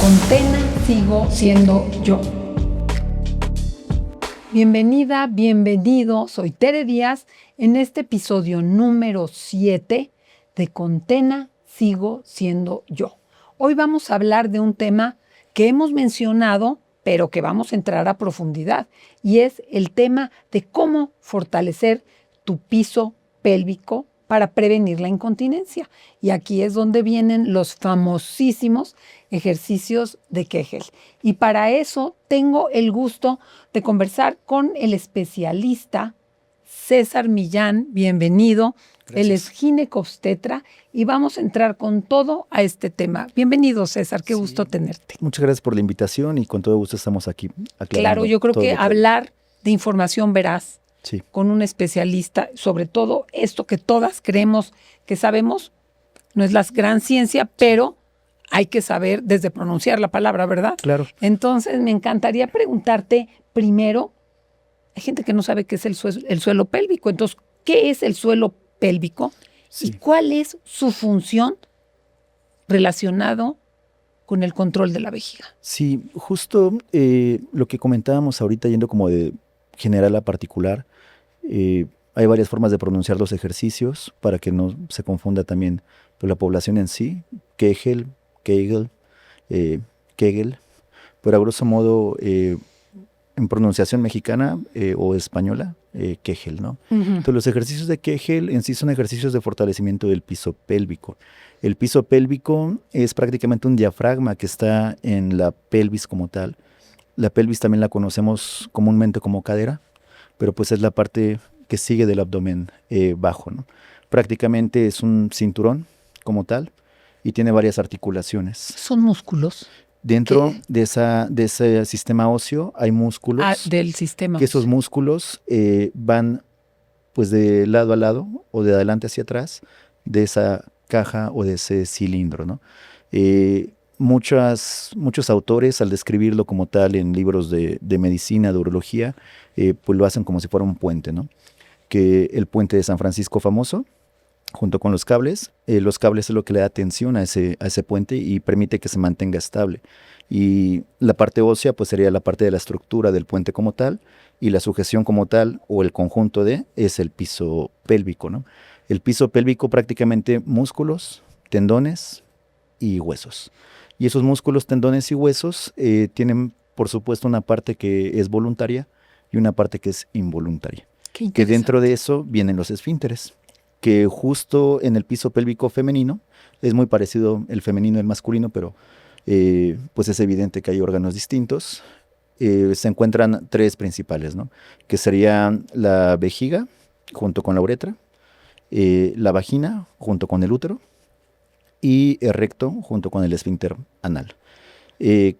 Con Tena sigo siendo yo. Bienvenida, bienvenido. Soy Tere Díaz en este episodio número 7 de Con Tena sigo siendo yo. Hoy vamos a hablar de un tema que hemos mencionado, pero que vamos a entrar a profundidad, y es el tema de cómo fortalecer tu piso pélvico para prevenir la incontinencia. Y aquí es donde vienen los famosísimos ejercicios de Kegel. Y para eso tengo el gusto de conversar con el especialista César Millán. Bienvenido. Gracias. Él es ginecobstetra y vamos a entrar con todo a este tema. Bienvenido, César. Qué gusto tenerte. Muchas gracias por la invitación y con todo gusto estamos aquí aclarando. Claro, yo creo que hablar de información veraz sí, con un especialista, sobre todo esto que todas creemos que sabemos, no es la gran ciencia, pero hay que saber desde pronunciar la palabra, ¿verdad? claro. Entonces, me encantaría preguntarte primero, hay gente que no sabe qué es el suelo pélvico. Entonces, ¿qué es el suelo pélvico? Sí. ¿Y cuál es su función relacionado con el control de la vejiga? Sí, justo lo que comentábamos ahorita, yendo como de general a particular, hay varias formas de pronunciar los ejercicios para que no se confunda también la población en sí. Kegel, Kegel, pero a grosso modo en pronunciación mexicana o española, Kegel, ¿no? Entonces los ejercicios de Kegel en sí son ejercicios de fortalecimiento del piso pélvico. El piso pélvico es prácticamente un diafragma que está en la pelvis como tal. La pelvis también la conocemos comúnmente como cadera, pero pues es la parte que sigue del abdomen bajo, ¿no? Prácticamente es un cinturón como tal y tiene varias articulaciones. ¿Son músculos? Dentro de ese sistema óseo hay músculos. Del sistema que esos músculos van pues de lado a lado o de adelante hacia atrás de esa caja o de ese cilindro, ¿no? Muchos autores, al describirlo como tal en libros de medicina, de urología, pues lo hacen como si fuera un puente, ¿no? Que el puente de San Francisco famoso, junto con los cables es lo que le da tensión a ese puente y permite que se mantenga estable. Y la parte ósea pues sería la parte de la estructura del puente como tal, y la sujeción como tal, o el conjunto es el piso pélvico, ¿no? El piso pélvico prácticamente músculos, tendones y huesos. Y esos músculos, tendones y huesos tienen, por supuesto, una parte que es voluntaria y una parte que es involuntaria. Que dentro de eso vienen los esfínteres, que justo en el piso pélvico femenino, es muy parecido el femenino y el masculino, pero pues es evidente que hay órganos distintos. Se encuentran tres principales, ¿no? Que serían la vejiga junto con la uretra, la vagina junto con el útero y el recto junto con el esfínter anal.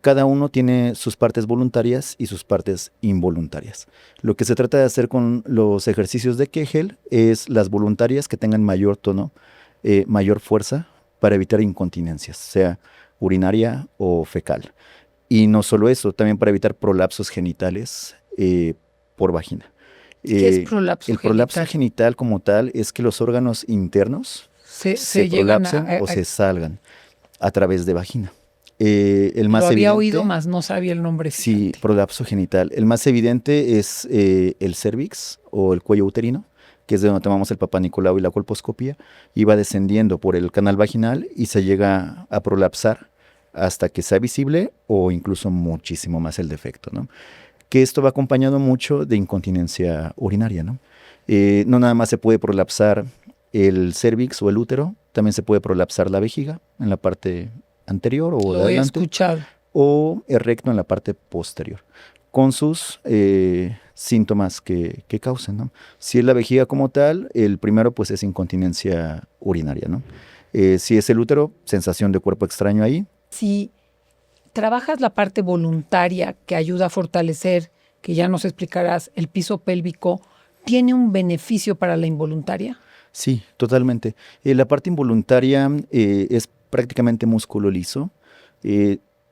Cada uno tiene sus partes voluntarias y sus partes involuntarias. Lo que se trata de hacer con los ejercicios de Kegel es las voluntarias que tengan mayor tono, mayor fuerza para evitar incontinencias, sea urinaria o fecal. Y no solo eso, también para evitar prolapsos genitales por vagina. ¿Qué es prolapso el prolapso genital como tal es que los órganos internos se prolapsen o se salgan a través de vagina. El más lo había evidente, oído, más no sabía el nombre. Sí, prolapso genital. El más evidente es el cérvix o el cuello uterino, que es de donde tomamos el Papá Nicolau y la colposcopía, y va descendiendo por el canal vaginal y se llega a prolapsar hasta que sea visible o incluso muchísimo más el defecto, ¿no? Que esto va acompañado mucho de incontinencia urinaria, ¿no? No nada más se puede prolapsar el cérvix o el útero, también se puede prolapsar la vejiga en la parte anterior o de adelante, o el recto en la parte posterior, con sus síntomas que causen, ¿no? Si es la vejiga como tal, el primero pues es incontinencia urinaria, ¿no? Si es el útero, sensación de cuerpo extraño ahí. Si trabajas la parte voluntaria que ayuda a fortalecer, que ya nos explicarás, el piso pélvico, ¿tiene un beneficio para la involuntaria? Sí, totalmente. La parte involuntaria es prácticamente músculo liso.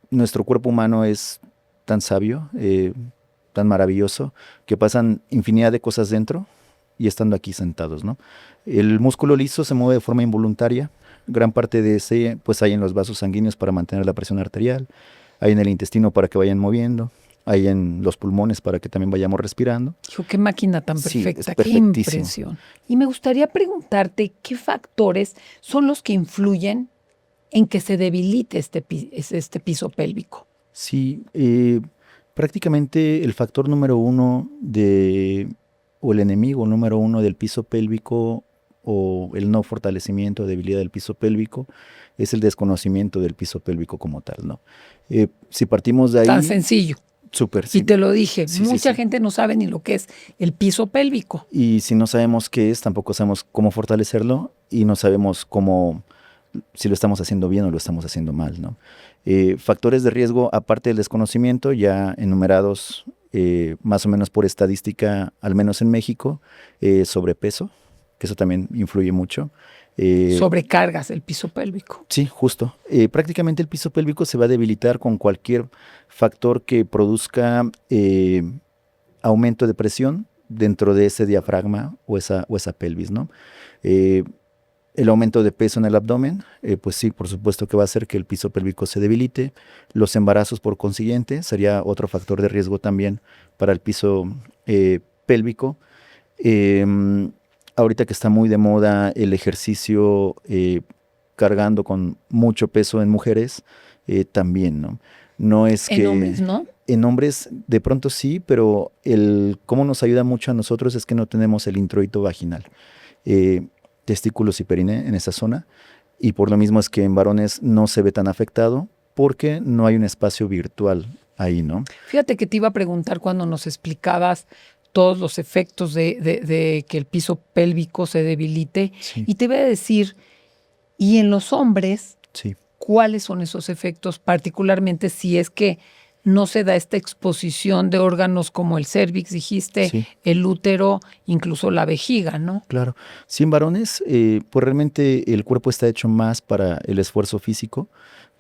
Nuestro cuerpo humano es tan sabio, tan maravilloso, que pasan infinidad de cosas dentro y estando aquí sentados, ¿no? El músculo liso se mueve de forma involuntaria. Gran parte de ese pues hay en los vasos sanguíneos para mantener la presión arterial. hay en el intestino para que vayan moviendo, hay en los pulmones para que también vayamos respirando. Hijo, qué máquina tan Sí, es perfecta, qué perfectísimo. impresión. Y me gustaría preguntarte qué factores son los que influyen en que se debilite este piso pélvico. Sí, prácticamente el factor número uno o el enemigo número uno del piso pélvico o el no fortalecimiento o debilidad del piso pélvico es el desconocimiento del piso pélvico como tal, ¿no? Si partimos de ahí... Tan sencillo. Súper, Y sí. te lo dije, Sí, mucha sí. gente no sabe ni lo que es el piso pélvico. Y si no sabemos qué es, tampoco sabemos cómo fortalecerlo y no sabemos si lo estamos haciendo bien o lo estamos haciendo mal, ¿no? Factores de riesgo, aparte del desconocimiento, ya enumerados más o menos por estadística, al menos en México, sobrepeso, que eso también influye mucho. Sobrecargas el piso pélvico. Sí, justo. Prácticamente el piso pélvico se va a debilitar con cualquier factor que produzca aumento de presión dentro de ese diafragma o esa pelvis, ¿no? El aumento de peso en el abdomen, pues sí, por supuesto que va a hacer que el piso pélvico se debilite. Los embarazos, por consiguiente, sería otro factor de riesgo también para el piso pélvico. Ahorita que está muy de moda el ejercicio cargando con mucho peso en mujeres, también, ¿no? No es que... En hombres, ¿no? En hombres de pronto sí, pero cómo nos ayuda mucho a nosotros es que no tenemos el introito vaginal. Testículos y periné en esa zona, y por lo mismo es que en varones no se ve tan afectado porque no hay un espacio virtual ahí, ¿no? Fíjate que te iba a preguntar cuando nos explicabas todos los efectos de que el piso pélvico se debilite, Sí. Y te iba a decir, ¿y en los hombres Sí. cuáles son esos efectos, particularmente si es que no se da esta exposición de órganos como el cérvix, dijiste, Sí. el útero, incluso la vejiga, ¿no? Claro. Sí, en varones, pues realmente el cuerpo está hecho más para el esfuerzo físico,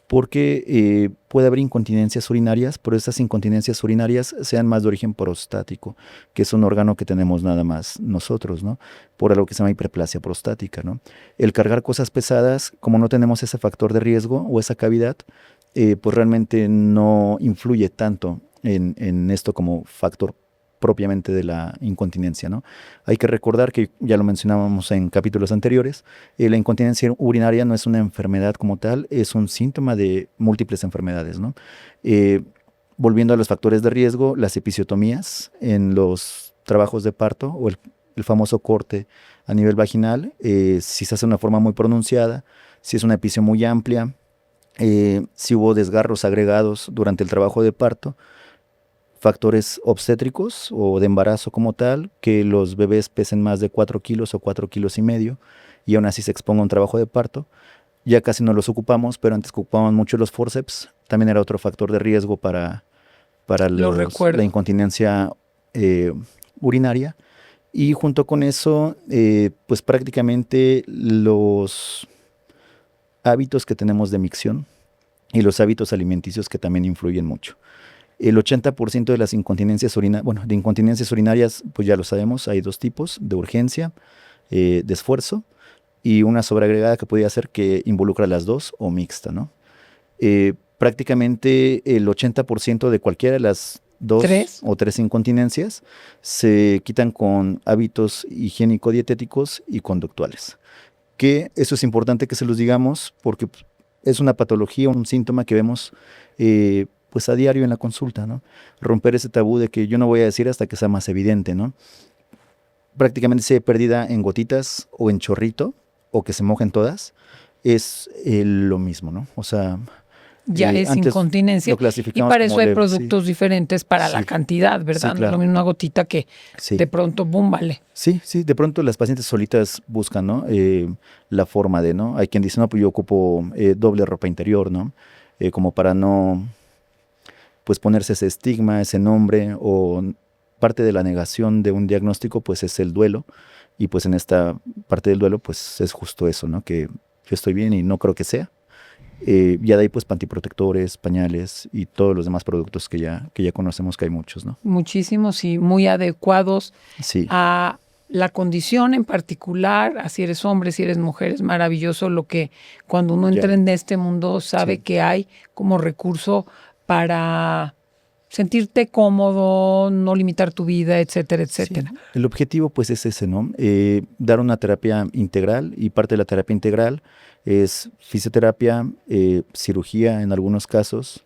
porque puede haber incontinencias urinarias, pero estas incontinencias urinarias sean más de origen prostático, que es un órgano que tenemos nada más nosotros, ¿no? Por algo que se llama hiperplasia prostática, ¿no? El cargar cosas pesadas, como no tenemos ese factor de riesgo o esa cavidad, pues realmente no influye tanto en esto como factor propiamente de la incontinencia, ¿no? Hay que recordar que ya lo mencionábamos en capítulos anteriores, la incontinencia urinaria no es una enfermedad como tal, es un síntoma de múltiples enfermedades, ¿no? Volviendo a los factores de riesgo, las episiotomías en los trabajos de parto o el famoso corte a nivel vaginal, si se hace de una forma muy pronunciada, si es una episio muy amplia, si hubo desgarros agregados durante el trabajo de parto, factores obstétricos o de embarazo como tal, que los bebés pesen más de 4 kilos o 4 kilos y medio y aún así se exponga a un trabajo de parto. Ya casi no los ocupamos, pero antes ocupaban mucho los forceps. También era otro factor de riesgo para la incontinencia urinaria. Y junto con eso, pues prácticamente los hábitos que tenemos de micción y los hábitos alimenticios que también influyen mucho. El 80% de las incontinencias urinarias, pues ya lo sabemos, hay dos tipos, de urgencia, de esfuerzo, y una sobreagregada que podría ser que involucra las dos o mixta, ¿no? Prácticamente el 80% de cualquiera de las dos o tres incontinencias se quitan con hábitos higiénico-dietéticos y conductuales. Que eso es importante que se los digamos porque es una patología, un síntoma que vemos pues a diario en la consulta, ¿no? Romper ese tabú de que yo no voy a decir hasta que sea más evidente, ¿no? Prácticamente se ve perdida en gotitas o en chorrito o que se mojen todas, es lo mismo, ¿no? O sea, ya es incontinencia. Y para eso hay productos diferentes para la cantidad, ¿verdad? Sí, claro. No es lo mismo una gotita que de pronto, boom, vale. Sí, de pronto las pacientes solitas buscan, ¿no? La forma de, ¿no? Hay quien dice, no, pues yo ocupo doble ropa interior, ¿no? Como para no, pues ponerse ese estigma, ese nombre, o parte de la negación de un diagnóstico, pues es el duelo. Y pues en esta parte del duelo, pues es justo eso, ¿no? Que yo estoy bien y no creo que sea. Ya de ahí pues pantiprotectores, pañales y todos los demás productos que ya conocemos, que hay muchos, ¿no? Muchísimos y muy adecuados a la condición en particular, a si eres hombre, si eres mujer, es maravilloso lo que cuando uno entra en este mundo sabe que hay como recurso para sentirte cómodo, no limitar tu vida, etcétera, Sí. etcétera. El objetivo pues es ese, ¿no? Dar una terapia integral, y parte de la terapia integral es fisioterapia, cirugía en algunos casos,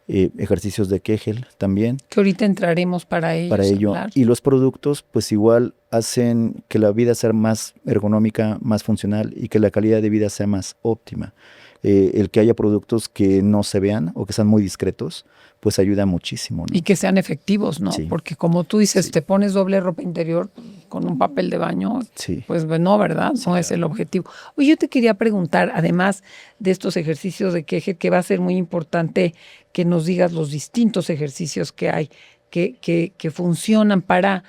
ejercicios de Kegel también. Que ahorita entraremos para Para ello. hablar. Y los productos, pues igual hacen que la vida sea más ergonómica, más funcional, y que la calidad de vida sea más óptima. El que haya productos que no se vean o que sean muy discretos, pues ayuda muchísimo, ¿no? Y que sean efectivos, ¿no? Sí. Porque como tú dices, Sí. te pones doble ropa interior con un papel de baño, Sí. pues no, ¿verdad? No es el objetivo. Oye, yo te quería preguntar, además de estos ejercicios de Kegel, que va a ser muy importante que nos digas los distintos ejercicios que hay, que funcionan para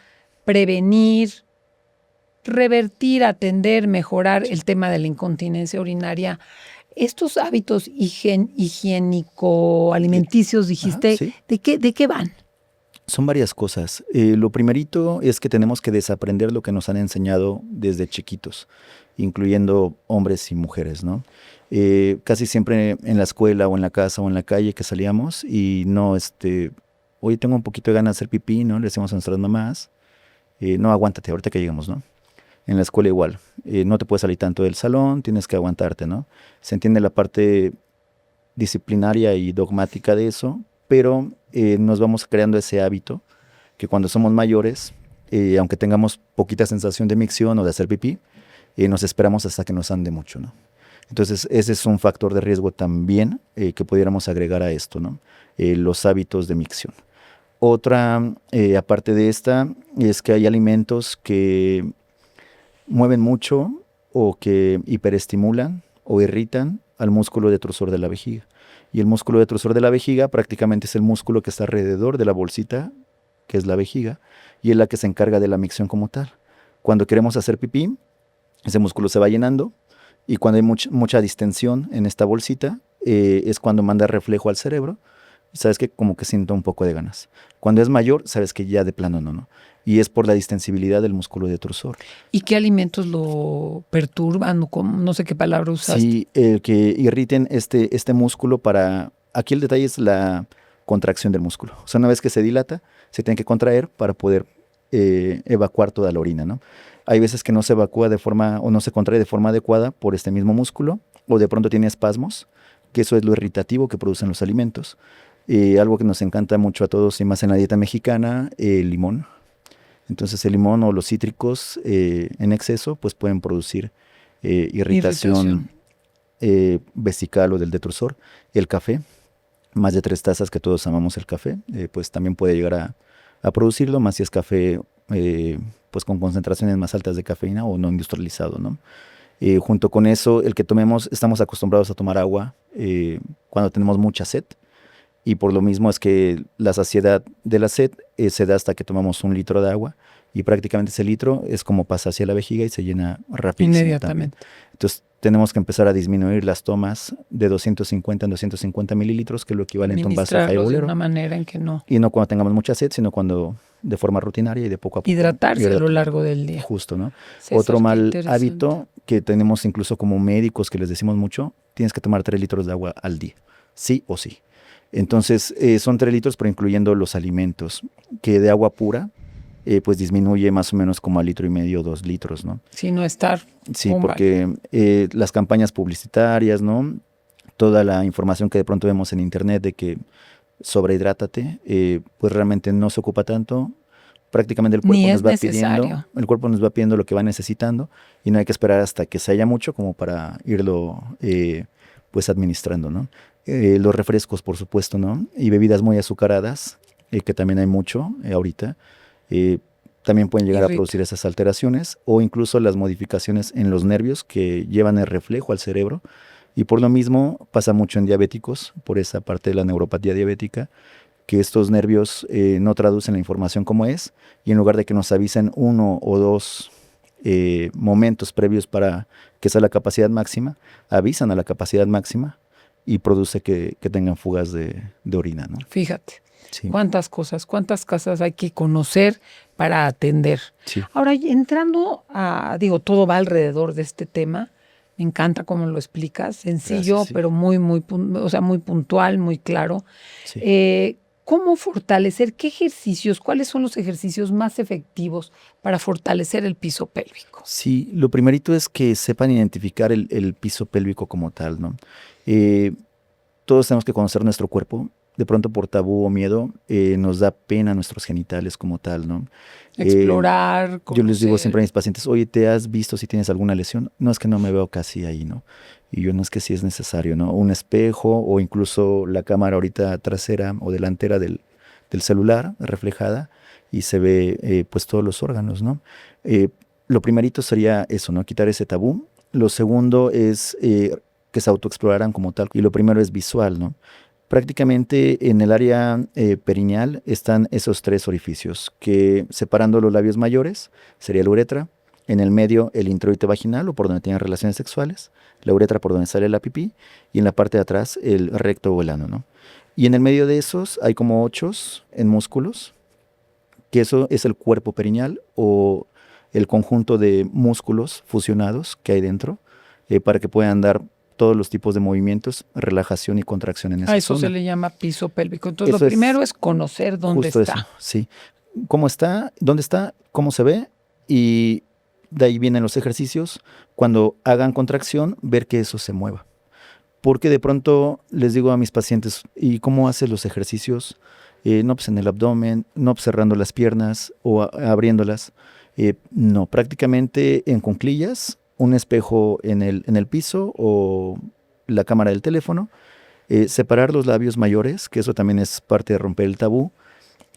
prevenir, revertir, atender, mejorar el tema de la incontinencia urinaria. Estos hábitos higiénico-alimenticios, dijiste, Sí. ¿de qué van? Son varias cosas. Lo primerito es que tenemos que desaprender lo que nos han enseñado desde chiquitos, incluyendo hombres y mujeres, ¿no? Casi siempre en la escuela o en la casa o en la calle que salíamos y no, hoy tengo un poquito de ganas de hacer pipí, ¿no? Le decimos a nuestras mamás, no, aguántate, ahorita que llegamos, ¿no? En la escuela igual, no te puedes salir tanto del salón, tienes que aguantarte, ¿no? Se entiende la parte disciplinaria y dogmática de eso, pero nos vamos creando ese hábito que cuando somos mayores, aunque tengamos poquita sensación de micción o de hacer pipí, nos esperamos hasta que nos ande mucho, ¿no? Entonces ese es un factor de riesgo también que pudiéramos agregar a esto, ¿no? Los hábitos de micción. Otra, aparte de esta, es que hay alimentos que mueven mucho o que hiperestimulan o irritan al músculo detrusor de la vejiga. Y el músculo detrusor de la vejiga prácticamente es el músculo que está alrededor de la bolsita, que es la vejiga, y es la que se encarga de la micción como tal. Cuando queremos hacer pipí, ese músculo se va llenando, y cuando hay mucha distensión en esta bolsita, es cuando manda reflejo al cerebro, y sabes que como que siento un poco de ganas. Cuando es mayor, sabes que ya de plano no. Y es por la distensibilidad del músculo detrusor. ¿Y qué alimentos lo perturban? No sé qué palabra usaste. Sí, que irriten este músculo para... Aquí el detalle es la contracción del músculo. O sea, una vez que se dilata, se tiene que contraer para poder evacuar toda la orina, ¿no? Hay veces que no se evacúa de forma, o no se contrae de forma adecuada por este mismo músculo, o de pronto tiene espasmos, que eso es lo irritativo que producen los alimentos. Algo que nos encanta mucho a todos y más en la dieta mexicana, el limón. Entonces el limón o los cítricos en exceso pues pueden producir irritación vesical o del detrusor. El café, más de 3 tazas, que todos amamos el café, pues también puede llegar a producirlo, más si es café pues con concentraciones más altas de cafeína o no industrializado, ¿no? Junto con eso, el que tomemos, estamos acostumbrados a tomar agua cuando tenemos mucha sed. Y por lo mismo es que la saciedad de la sed se da hasta que tomamos 1 litro de agua, y prácticamente ese litro es como pasa hacia la vejiga y se llena rapidísimo. Inmediatamente. También. Entonces tenemos que empezar a disminuir las tomas de 250 en 250 mililitros, que es lo equivalente a un vaso de de una manera en que no. Y no cuando tengamos mucha sed, sino cuando de forma rutinaria y de poco a poco. Hidratarse a lo largo del día. Justo, ¿no? Sí, otro mal hábito que tenemos incluso como médicos, que les decimos mucho, tienes que tomar 3 litros de agua al día, sí o sí. Entonces son 3 litros, pero incluyendo los alimentos, que de agua pura pues disminuye más o menos como a 1,5 litros, 2 litros, ¿no? Sí, no estar. Sí, porque las campañas publicitarias, ¿no? Toda la información que de pronto vemos en internet de que sobrehidrátate, pues realmente no se ocupa tanto. Prácticamente el cuerpo nos va pidiendo lo que va necesitando, y no hay que esperar hasta que se haya mucho como para irlo pues administrando, ¿no? Los refrescos, por supuesto, ¿no? Y bebidas muy azucaradas, que también hay mucho ahorita, también pueden llegar a producir esas alteraciones, o incluso las modificaciones en los nervios que llevan el reflejo al cerebro. Y por lo mismo pasa mucho en diabéticos, por esa parte de la neuropatía diabética, que estos nervios no traducen la información como es, y en lugar de que nos avisen 1 o 2 momentos previos para que sea la capacidad máxima, avisan a la capacidad máxima y produce que tengan fugas de orina, ¿no? Fíjate, sí. Cuántas casas hay que conocer para atender. Sí. Ahora, entrando todo va alrededor de este tema, Me encanta cómo lo explicas, sencillo, Gracias, sí. pero muy puntual, muy claro. Sí. ¿Cómo fortalecer? ¿Qué ejercicios? ¿Cuáles son los ejercicios más efectivos para fortalecer el piso pélvico? Sí, lo primerito es que sepan identificar el piso pélvico como tal, ¿no? Eh, Todos tenemos que conocer nuestro cuerpo. De pronto por tabú o miedo nos da pena nuestros genitales como tal, ¿no? Eh, Explorar, yo les digo conocer. siempre a mis pacientes, oye, ¿te has visto si tienes alguna lesión? No, es que no me veo casi ahí, ¿no? Y yo, no, es que sí es necesario, ¿no? Un espejo o incluso la cámara ahorita trasera o delantera del celular reflejada y se ve pues todos los órganos, ¿no? Eh, lo primerito sería eso, ¿no? Quitar ese tabú. Lo segundo es que se autoexploraran como tal. Y lo primero es visual, ¿no? Prácticamente en el área perineal están esos tres orificios, que separando los labios mayores sería la uretra, en el medio el introito vaginal o por donde tienen relaciones sexuales, la uretra por donde sale la pipí y en la parte de atrás el recto o el ano, ¿no? Y en el medio de esos hay como ochos en músculos, que eso es el cuerpo perineal o el conjunto de músculos fusionados que hay dentro para que puedan dar todos los tipos de movimientos, relajación y contracción en A esa eso se zona. le llama piso pélvico. Entonces, lo Eso es primero es conocer dónde justo eso, está. sí. ¿Cómo está? ¿Dónde está? ¿Cómo se ve? Y de ahí vienen los ejercicios. Cuando hagan contracción, ver que eso se mueva. Porque de pronto les digo a mis pacientes, ¿y cómo haces los ejercicios? No, pues en el abdomen, no, pues cerrando las piernas o abriéndolas. No, prácticamente en cuclillas, un espejo en el piso o la cámara del teléfono, separar los labios mayores, que eso también es parte de romper el tabú,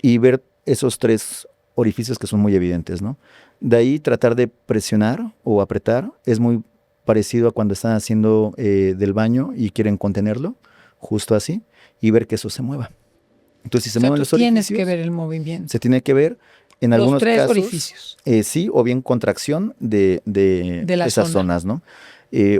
y ver esos tres orificios que son muy evidentes, ¿no? De ahí tratar de presionar o apretar, es muy parecido a cuando están haciendo del baño y quieren contenerlo, justo así, y ver que eso se mueva. Entonces, si se O sea, mueven tú los tienes que orificios, ver el movimiento. se tiene que ver, en Los algunos tres casos, orificios sí, o bien contracción de de la esas zona. zonas, ¿no?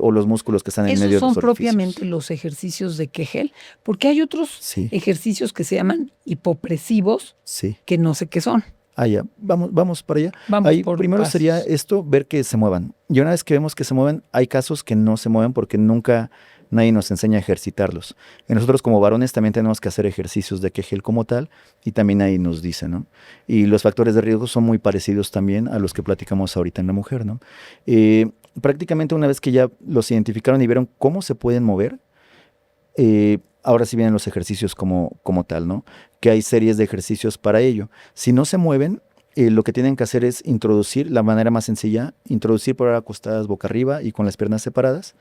O los músculos que están en Esos medio de son los orificios. propiamente los ejercicios de Kegel, porque hay otros Sí, ejercicios que se llaman hipopresivos, sí. que no sé qué son. Ah, ya, vamos para allá. Vamos Ahí por primero sería pasos. esto, ver que se muevan. Y una vez que vemos que se mueven, hay casos que no se mueven porque nunca nadie nos enseña a ejercitarlos. Y nosotros como varones también tenemos que hacer ejercicios de Kegel como tal y también ahí nos dice, ¿no? Y los factores de riesgo son muy parecidos también a los que platicamos ahorita en la mujer, ¿no? Prácticamente una vez que ya los identificaron y vieron cómo se pueden mover, ahora sí vienen los ejercicios como tal, ¿no? Que hay series de ejercicios para ello. Si no se mueven, lo que tienen que hacer es introducir, la manera más sencilla, introducir por ahora acostadas boca arriba y con las piernas separadas,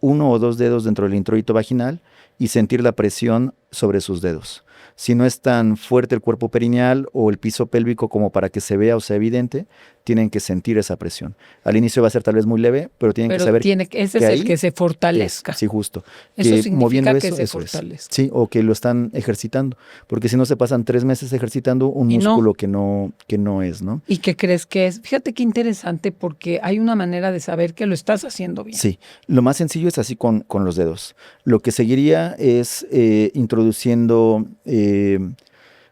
uno o dos dedos dentro del introito vaginal y sentir la presión sobre sus dedos. Si no es tan fuerte el cuerpo perineal o el piso pélvico como para que se vea o sea evidente, tienen que sentir esa presión. Al inicio va a ser tal vez muy leve, pero tienen que Pero saber ese es que el ahí que se fortalezca. sí, justo. Eso Que significa moviendo que eso, se eso es. fortalezca. Sí, o que lo están ejercitando. Porque si no se pasan 3 meses ejercitando un Y no. músculo que no es, ¿no? ¿Y qué crees que es? Fíjate qué interesante, porque hay una manera de saber que lo estás haciendo bien. Sí, lo más sencillo es así con los dedos. Lo que seguiría es introduciendo,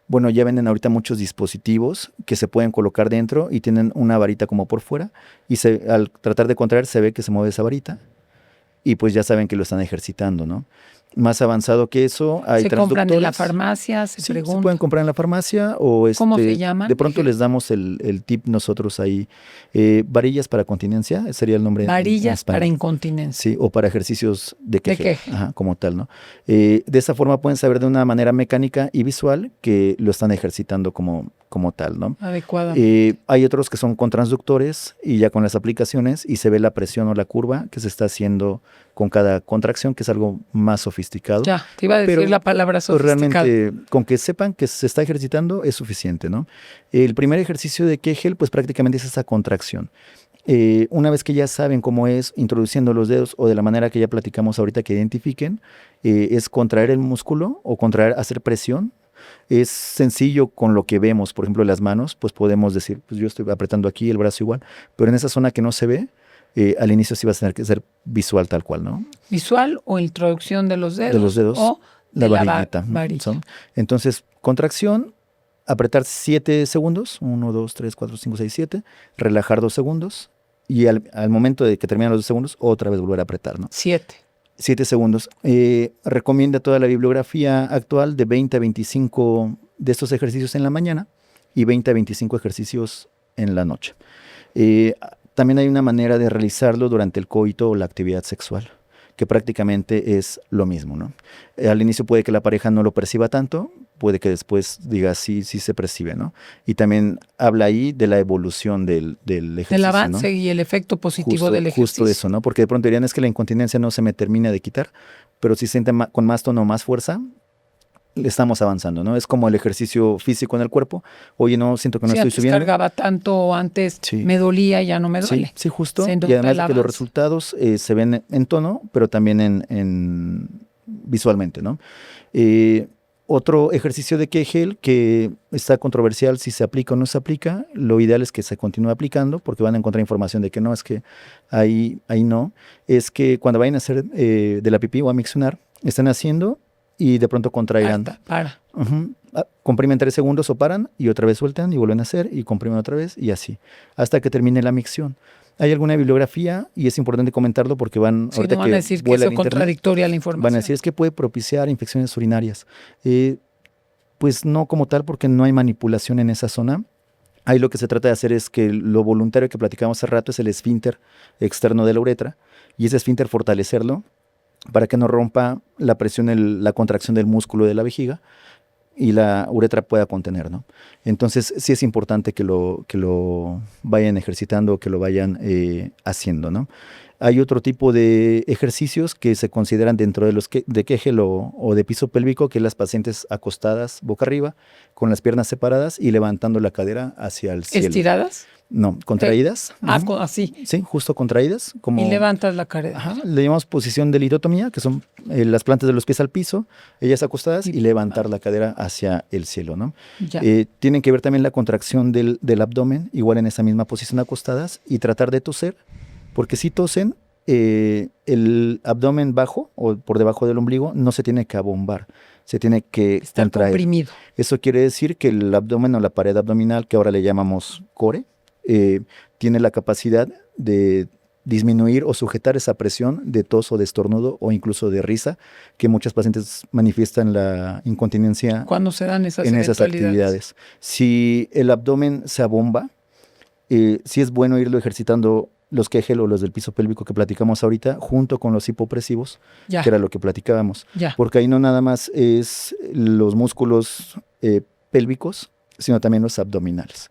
bueno, ya venden ahorita muchos dispositivos que se pueden colocar dentro y tienen una varita como por fuera y al tratar de contraer se ve que se mueve esa varita y pues ya saben que lo están ejercitando, ¿no? Más avanzado que eso, hay Se compran en la transductores. farmacia, se Sí, se preguntan. pueden comprar en la farmacia o ¿Cómo se llaman? de pronto les damos el tip nosotros ahí. Varillas para continencia, sería el nombre en Varillas español. para incontinencia. Sí, o para ejercicios de Kegel, Kegel. ajá, como tal, ¿no? De esa forma pueden saber de una manera mecánica y visual que lo están ejercitando como tal, ¿no? Adecuada. Hay otros que son con transductores y ya con las aplicaciones y se ve la presión o la curva que se está haciendo con cada contracción, que es algo más sofisticado. Ya, te iba a decir Pero, la palabra pues, sofisticado. realmente, con que sepan que se está ejercitando es suficiente, ¿no? El primer ejercicio de Kegel, pues prácticamente es esa contracción. Una vez que ya saben cómo es, introduciendo los dedos o de la manera que ya platicamos ahorita que identifiquen, es contraer el músculo o contraer, hacer presión. Es sencillo con lo que vemos, por ejemplo, las manos, pues podemos decir, pues yo estoy apretando aquí el brazo igual, pero en esa zona que no se ve, al inicio sí va a tener que ser visual tal cual, ¿no? Visual o introducción de los dedos. De los dedos, o la de varillita. varilla. Entonces, contracción, apretar 7 segundos, 1, 2, 3, 4, 5, 6, 7, relajar 2 segundos, y al momento de que terminan los 2 segundos, otra vez volver a apretar, ¿no? 7. 7 segundos. Recomienda toda la bibliografía actual de 20 a 25 de estos ejercicios en la mañana y 20 a 25 ejercicios en la noche. También hay una manera de realizarlo durante el coito o la actividad sexual, que prácticamente es lo mismo, ¿no? Al inicio puede que la pareja no lo perciba tanto, puede que después diga sí se percibe, ¿no? Y también habla ahí de la evolución del ejercicio, El avance, ¿no? y el efecto positivo del ejercicio. Justo eso, ¿no? Porque de pronto dirían, es que la incontinencia no se me termina de quitar, pero si se siente con más tono, más fuerza, le estamos avanzando, ¿no? Es como el ejercicio físico en el cuerpo. Oye, no, siento que no estoy antes subiendo. Cargaba tanto, antes Sí. me dolía, ya no me duele. Sí, justo. Se Y nota además el de que los avance. resultados se ven en tono, pero también en visualmente, ¿no? Otro ejercicio de Kegel que está controversial si se aplica o no se aplica. Lo ideal es que se continúe aplicando porque van a encontrar información de que no, es que ahí no. Es que cuando vayan a hacer de la pipí o a miccionar, están haciendo y de pronto contraerán. Para. Comprimen 3 segundos o paran y otra vez sueltan y vuelven a hacer y comprimen otra vez y así, hasta que termine la micción. Hay alguna bibliografía y es importante comentarlo porque van Sí, no van a decir que es contradictoria la información. Van a decir es que puede propiciar infecciones urinarias. Pues no como tal, porque no hay manipulación en esa zona. Ahí lo que se trata de hacer es que lo voluntario que platicamos hace rato es el esfínter externo de la uretra, y ese esfínter fortalecerlo para que no rompa la presión, la contracción del músculo de la vejiga y la uretra pueda contener, ¿no? Entonces sí es importante que lo vayan ejercitando, que lo vayan haciendo, ¿no? Hay otro tipo de ejercicios que se consideran dentro de los de Kegel o de piso pélvico, que es las pacientes acostadas boca arriba, con las piernas separadas y levantando la cadera hacia el cielo. ¿Estiradas? No, contraídas. Así. Sí, justo contraídas. Y levantas la cadera. Ajá, le llamamos posición de litotomía, que son las plantas de los pies al piso, ellas acostadas, y levantar la cadera hacia el cielo, ¿no? Tienen que ver también la contracción del abdomen, igual en esa misma posición acostadas, y tratar de toser, porque si tosen, el abdomen bajo o por debajo del ombligo no se tiene que abombar, se tiene que estar comprimido. Eso quiere decir que el abdomen o la pared abdominal, que ahora le llamamos core, tiene la capacidad de disminuir o sujetar esa presión de tos o de estornudo o incluso de risa que muchas pacientes manifiestan la incontinencia cuando se dan esas actividades. Si el abdomen se abomba, sí es bueno irlo ejercitando los Kegel o los del piso pélvico que platicamos ahorita, junto con los hipopresivos, que era lo que platicábamos. Porque ahí no nada más es los músculos pélvicos, sino también los abdominales.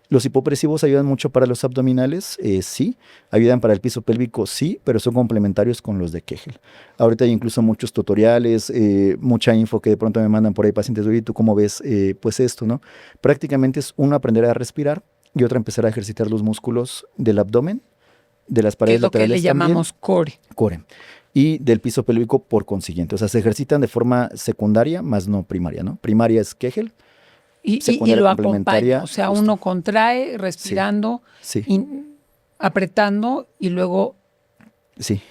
Los hipopresivos ayudan mucho para los abdominales, sí. Ayudan para el piso pélvico, sí, pero son complementarios con los de Kegel. Ahorita hay incluso muchos tutoriales, mucha info que de pronto me mandan por ahí pacientes. Oye, ¿tú cómo ves pues esto, no? Prácticamente es uno aprender a respirar y otro empezar a ejercitar los músculos del abdomen, de las paredes laterales. Que le llamamos core. Y del piso pélvico por consiguiente. O sea, se ejercitan de forma secundaria, más no primaria, ¿no? Primaria es Kegel. Y lo acompaña, o sea, justo. Uno contrae respirando, apretando y luego... Sí,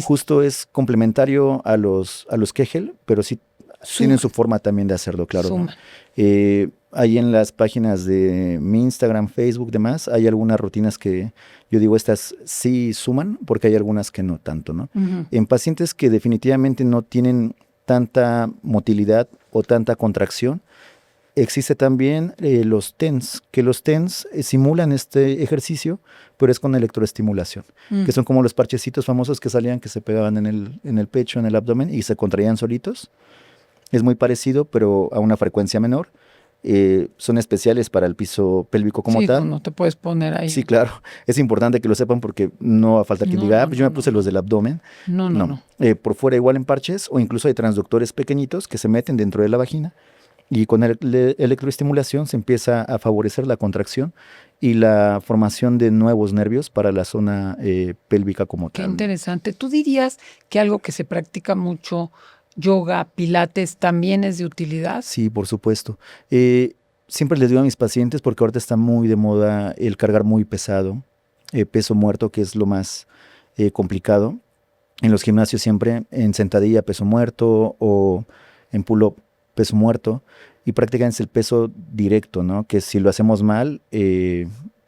justo es complementario a los Kegel, pero sí tienen su forma también de hacerlo, claro, ¿no? Ahí en las páginas de mi Instagram, Facebook, demás, hay algunas rutinas que yo digo, estas sí suman, porque hay algunas que no tanto, ¿no? En pacientes que definitivamente no tienen tanta motilidad o tanta contracción, existe también los TENS, que los TENS simulan este ejercicio, pero es con electroestimulación, que son como los parchecitos famosos que salían, que se pegaban en el pecho, en el abdomen, y se contraían solitos. Es muy parecido, pero a una frecuencia menor. Son especiales para el piso pélvico como tal. No te puedes poner ahí. Sí, claro. Es importante que lo sepan porque no va a faltar quien diga, yo me puse los del abdomen. No. Por fuera igual en parches, o incluso hay transductores pequeñitos que se meten dentro de la vagina, y con electroestimulación se empieza a favorecer la contracción y la formación de nuevos nervios para la zona pélvica como tal. Qué interesante. ¿Tú dirías que algo que se practica mucho, yoga, pilates, también es de utilidad? Sí, por supuesto. Siempre les digo a mis pacientes, porque ahorita está muy de moda el cargar muy pesado, peso muerto, que es lo más complicado. En los gimnasios siempre en sentadilla peso muerto o en pull-up peso muerto, y prácticamente es el peso directo, ¿no? Que si lo hacemos mal,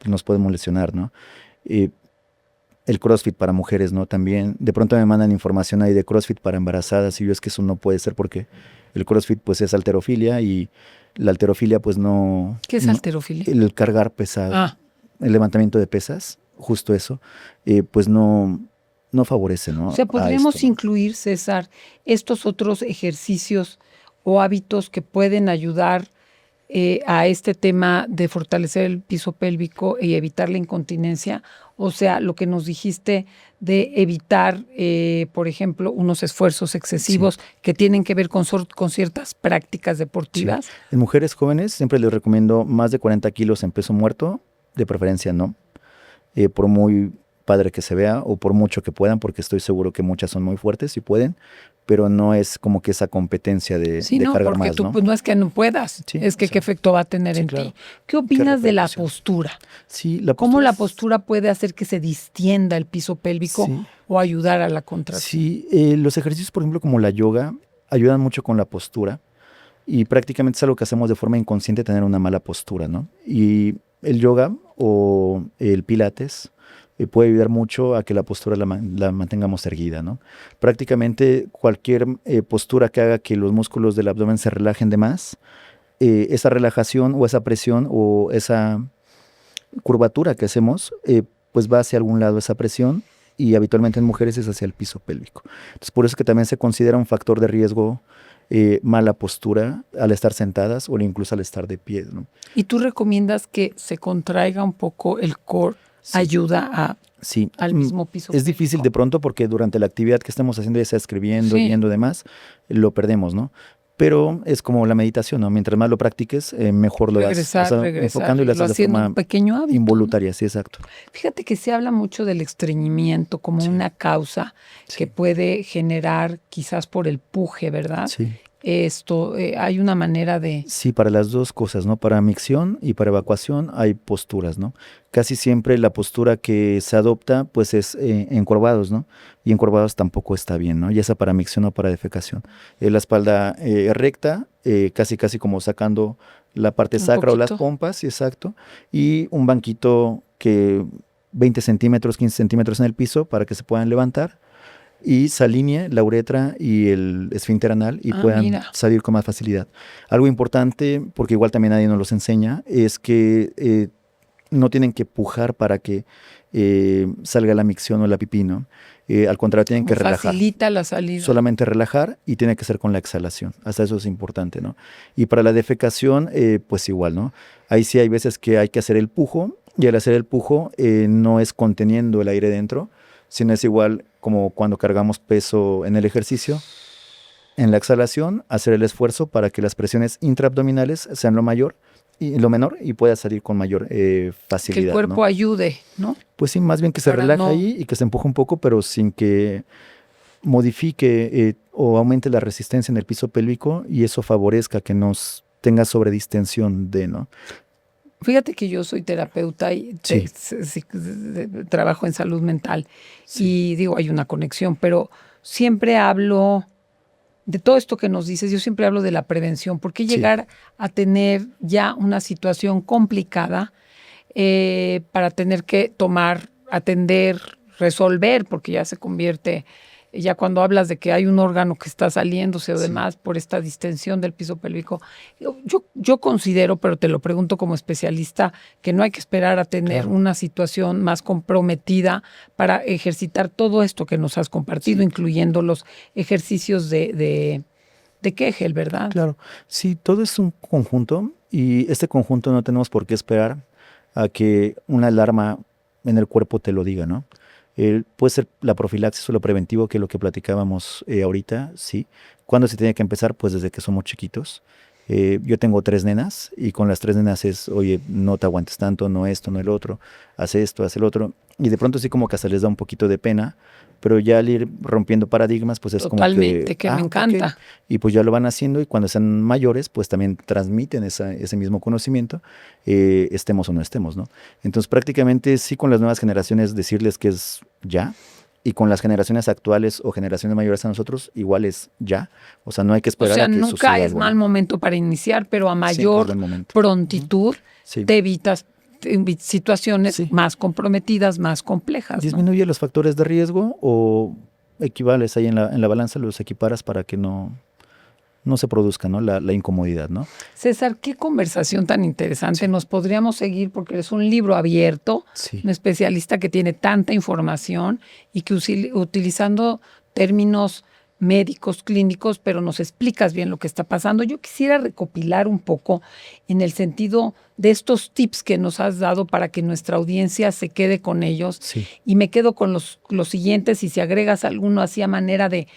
nos podemos lesionar, ¿no? el CrossFit para mujeres, ¿no? También de pronto me mandan información ahí de CrossFit para embarazadas y yo es que eso no puede ser porque el CrossFit pues es halterofilia y la halterofilia pues no... ¿Qué es no- halterofilia? el cargar pesado, Ah, el levantamiento de pesas, justo eso, pues no favorece, o ¿no? sea, A esto, podríamos ¿no? incluir, César, estos otros ejercicios o hábitos que pueden ayudar a este tema de fortalecer el piso pélvico y evitar la incontinencia. O sea, lo que nos dijiste de evitar, por ejemplo, unos esfuerzos excesivos que tienen que ver con ciertas prácticas Sí. deportivas. En mujeres jóvenes siempre les recomiendo más de 40 kilos en peso muerto, de preferencia no, por muy padre que se vea o por mucho que puedan, porque estoy seguro que muchas son muy fuertes y pueden, pero no es como que esa competencia Sí, de no, cargar porque más, tú ¿no? pues, no es que no puedas, Sí, es o que qué sea, efecto va a tener sí, en claro. ti. ¿Qué ¿Qué opinas de la repercusión? postura? Sí, la ¿Cómo postura la es... postura puede hacer que se distienda el piso pélvico Sí, o ayudar a la contracción? sí. Los ejercicios, por ejemplo, como la yoga, ayudan mucho con la postura y prácticamente es algo que hacemos de forma inconsciente tener una mala postura, ¿no? Y el yoga o el pilates puede ayudar mucho a que la postura la mantengamos erguida, ¿no? Prácticamente cualquier postura que haga que los músculos del abdomen se relajen de más, esa relajación o esa presión o esa curvatura que hacemos, pues va hacia algún lado esa presión y habitualmente en mujeres es hacia el piso pélvico. Entonces, por eso que también se considera un factor de riesgo mala postura al estar sentadas o incluso al estar de pie, ¿no? ¿Y tú recomiendas que se contraiga un poco el core? Sí, Ayuda sí. al mismo piso Es difícil de pélvico. pronto porque durante la actividad que estamos haciendo, ya sea escribiendo, Sí, yendo demás, lo perdemos, ¿no? Pero es como la meditación, ¿no? Mientras más lo practiques, mejor lo vas, o sea, regresar, enfocando y lo irlo haces de haciendo un forma pequeño hábito, ¿no? involuntaria, sí, exacto. Fíjate que se habla mucho del estreñimiento como Sí, una causa que sí, puede generar quizás por el puje, ¿verdad? sí. Esto, hay una manera de... Sí, para las dos cosas, ¿no? Para micción y para evacuación hay posturas, ¿no? Casi siempre la postura que se adopta, pues es encorvados, ¿no? Y encorvados tampoco está bien, ¿no? Ya sea para micción o para defecación. La espalda recta, casi casi como sacando la parte Un sacra o las poquito. pompas, sí, exacto. Y un banquito que 20 centímetros, 15 centímetros en el piso para que se puedan levantar y se alinee la uretra y el esfínter anal y Ah, puedan mira. salir con más facilidad. Algo importante, porque igual también nadie nos los enseña, es que no tienen que pujar para que salga la micción o la pipí, ¿no? Al contrario, tienen que Como relajar. facilita la salida. Solamente relajar y tiene que ser con la exhalación. Hasta eso es importante, ¿no? Y para la defecación, pues igual, ¿no? Ahí sí hay veces que hay que hacer el pujo y al hacer el pujo no es conteniendo el aire dentro, sino es igual como cuando cargamos peso en el ejercicio. En la exhalación, hacer el esfuerzo para que las presiones intraabdominales sean lo menor y pueda salir con mayor Que el facilidad, cuerpo ¿no? ayude, ¿no? Pues sí, más bien que se Para relaje no... ahí y que se empuje un poco, pero sin que modifique o aumente la resistencia en el piso pélvico y eso favorezca que nos tenga sobredistensión de, ¿no? Fíjate que yo soy terapeuta y Sí, trabajo en salud mental sí, y digo, hay una conexión, pero siempre hablo de todo esto que nos dices, yo siempre hablo de la prevención, porque sí, llegar a tener ya una situación complicada para tener que tomar, atender, resolver, porque ya se convierte, ya cuando hablas de que hay un órgano que está saliéndose o sí, demás por esta distensión del piso pélvico, yo considero, pero te lo pregunto como especialista, que no hay que esperar a tener claro, una situación más comprometida para ejercitar todo esto que nos has compartido, sí, incluyendo los ejercicios de Kegel, ¿verdad? claro. Sí, todo es un conjunto y este conjunto no tenemos por qué esperar a que una alarma en el cuerpo te lo diga, ¿no? Puede ser la profilaxis o lo preventivo, que es lo que platicábamos ahorita, sí. ¿Cuándo se tiene que empezar? Pues desde que somos chiquitos. Yo tengo 3 nenas y con las 3 nenas es, oye, no te aguantes tanto, no esto, no el otro, haz esto, haz el otro. Y de pronto sí como que hasta les da un poquito de pena, pero ya al ir rompiendo paradigmas, pues es como que, Totalmente, que me ok. encanta. Y pues ya lo van haciendo y cuando sean mayores, pues también transmiten ese mismo conocimiento, estemos o no estemos, ¿no? Entonces prácticamente sí con las nuevas generaciones decirles que es ya, y con las generaciones actuales o generaciones mayores a nosotros, igual es ya. O sea, no hay que O esperar sea, a que nunca suceda es algo, mal ¿no? momento para iniciar, pero a Siempre es mayor buen momento. Ujú. prontitud Sí, te evitas situaciones Sí. más comprometidas, más complejas, ¿no? ¿Disminuye los factores de riesgo o equivales ahí en la balanza, los equiparas para que no se produzca, ¿no? La incomodidad, ¿no? César, qué conversación tan interesante. Sí. Nos podríamos seguir porque es un libro abierto, Sí. un especialista que tiene tanta información y que utilizando términos médicos, clínicos, pero nos explicas bien lo que está pasando. Yo quisiera recopilar un poco en el sentido de estos tips que nos has dado para que nuestra audiencia se quede con ellos. Sí. Y me quedo con los siguientes y si agregas alguno así a manera de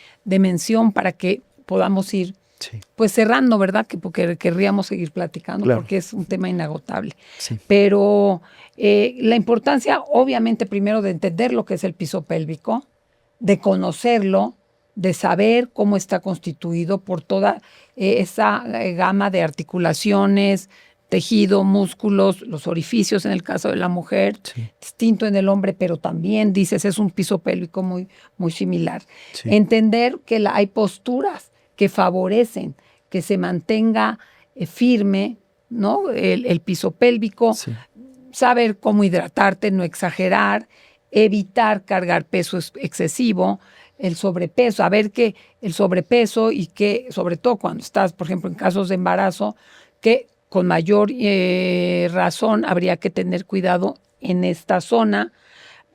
mención para que podamos ir Sí. pues cerrando, ¿verdad? Porque querríamos seguir platicando Claro. porque es un tema inagotable. Sí. Pero la importancia, obviamente, primero de entender lo que es el piso pélvico, de conocerlo, de saber cómo está constituido por toda esa gama de articulaciones, tejido, músculos, los orificios en el caso de la mujer, Sí. distinto en el hombre, pero también, dices, es un piso pélvico muy, muy similar. Sí. Entender que hay posturas que favorecen que se mantenga firme, ¿no? El piso pélvico, Sí. saber cómo hidratarte, no exagerar, evitar cargar peso excesivo, el sobrepeso, a ver que el sobrepeso y que, sobre todo cuando estás, por ejemplo, en casos de embarazo, que con mayor razón habría que tener cuidado en esta zona.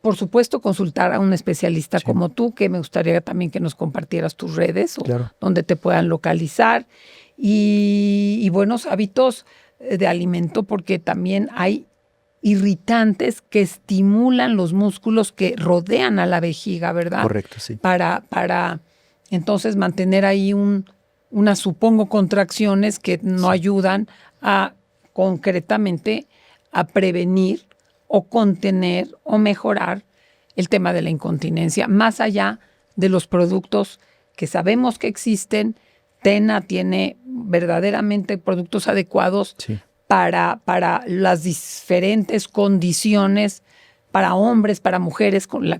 Por supuesto, consultar a un especialista Sí. como tú, que me gustaría también que nos compartieras tus redes o Claro. donde te puedan localizar. Y buenos hábitos de alimento, porque también hay irritantes que estimulan los músculos que rodean a la vejiga, ¿verdad? Correcto, sí. Para entonces mantener ahí unas, supongo, contracciones que no Sí. ayudan a concretamente a prevenir o contener o mejorar el tema de la incontinencia, más allá de los productos que sabemos que existen. TENA tiene verdaderamente productos adecuados Sí. para las diferentes condiciones, para hombres, para mujeres, con la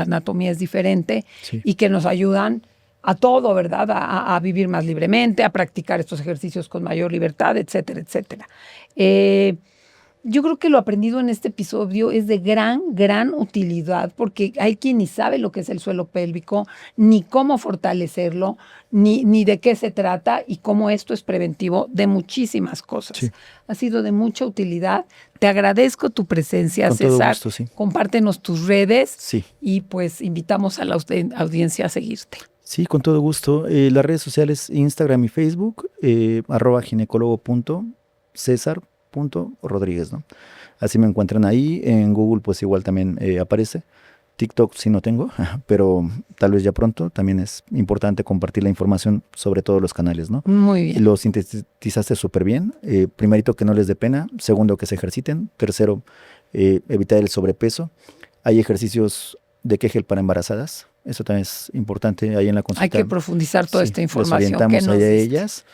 anatomía es diferente, Sí. y que nos ayudan a todo, ¿verdad? A vivir más libremente, a practicar estos ejercicios con mayor libertad, etcétera, etcétera. Yo creo que lo aprendido en este episodio es de gran utilidad, porque hay quien ni sabe lo que es el suelo pélvico, ni cómo fortalecerlo, ni de qué se trata y cómo esto es preventivo de muchísimas cosas. Sí. Ha sido de mucha utilidad. Te agradezco tu presencia, Con todo César. gusto, sí. Compártenos tus redes Sí. y pues invitamos a la audiencia a seguirte. Sí, con todo gusto. Las redes sociales, Instagram y Facebook, @ginecólogo.cesar.rodríguez, ¿no? Así me encuentran ahí. En Google, pues igual también aparece. TikTok sí no tengo, pero tal vez ya pronto. También es importante compartir la información sobre todos los canales, ¿no? Muy bien. Lo sintetizaste súper bien. Primerito, que no les dé pena. Segundo, que se ejerciten. Tercero, evitar el sobrepeso. Hay ejercicios de Kegel para embarazadas. Eso también es importante ahí en la consulta. Hay que profundizar toda esta información. Los orientamos que nos ahí a diste. ellas.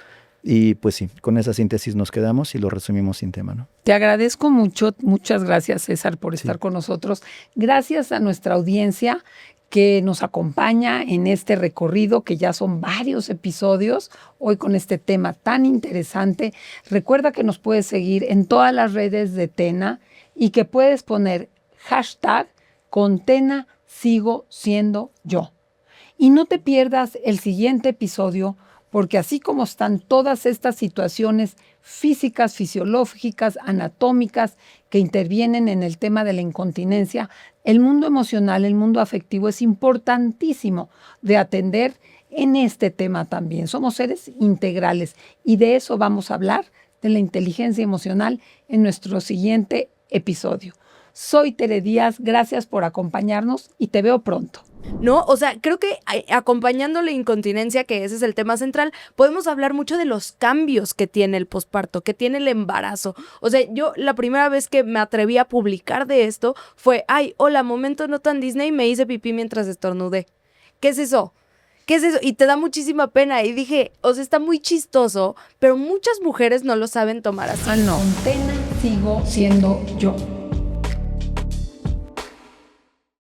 Y pues sí, con esa síntesis nos quedamos y lo resumimos sin tema, ¿no? Te agradezco mucho, muchas gracias, César, por estar Sí. con nosotros. Gracias a nuestra audiencia que nos acompaña en este recorrido, que ya son varios episodios, hoy con este tema tan interesante. Recuerda que nos puedes seguir en todas las redes de TENA y que puedes poner hashtag con TENA sigo siendo yo. Y no te pierdas el siguiente episodio, porque así como están todas estas situaciones físicas, fisiológicas, anatómicas que intervienen en el tema de la incontinencia, el mundo emocional, el mundo afectivo es importantísimo de atender en este tema también. Somos seres integrales y de eso vamos a hablar, de la inteligencia emocional, en nuestro siguiente episodio. Soy Tere Díaz, gracias por acompañarnos y te veo pronto. ¿No? O sea, creo que acompañando la incontinencia, que ese es el tema central, podemos hablar mucho de los cambios que tiene el posparto, que tiene el embarazo. O sea, yo la primera vez que me atreví a publicar de esto fue, ay, hola, momento no tan Disney, me hice pipí mientras estornudé. ¿Qué es eso? ¿Qué es eso? Y te da muchísima pena. Y dije, o sea, está muy chistoso, pero muchas mujeres no lo saben tomar así. No. Con TENA sigo siendo yo.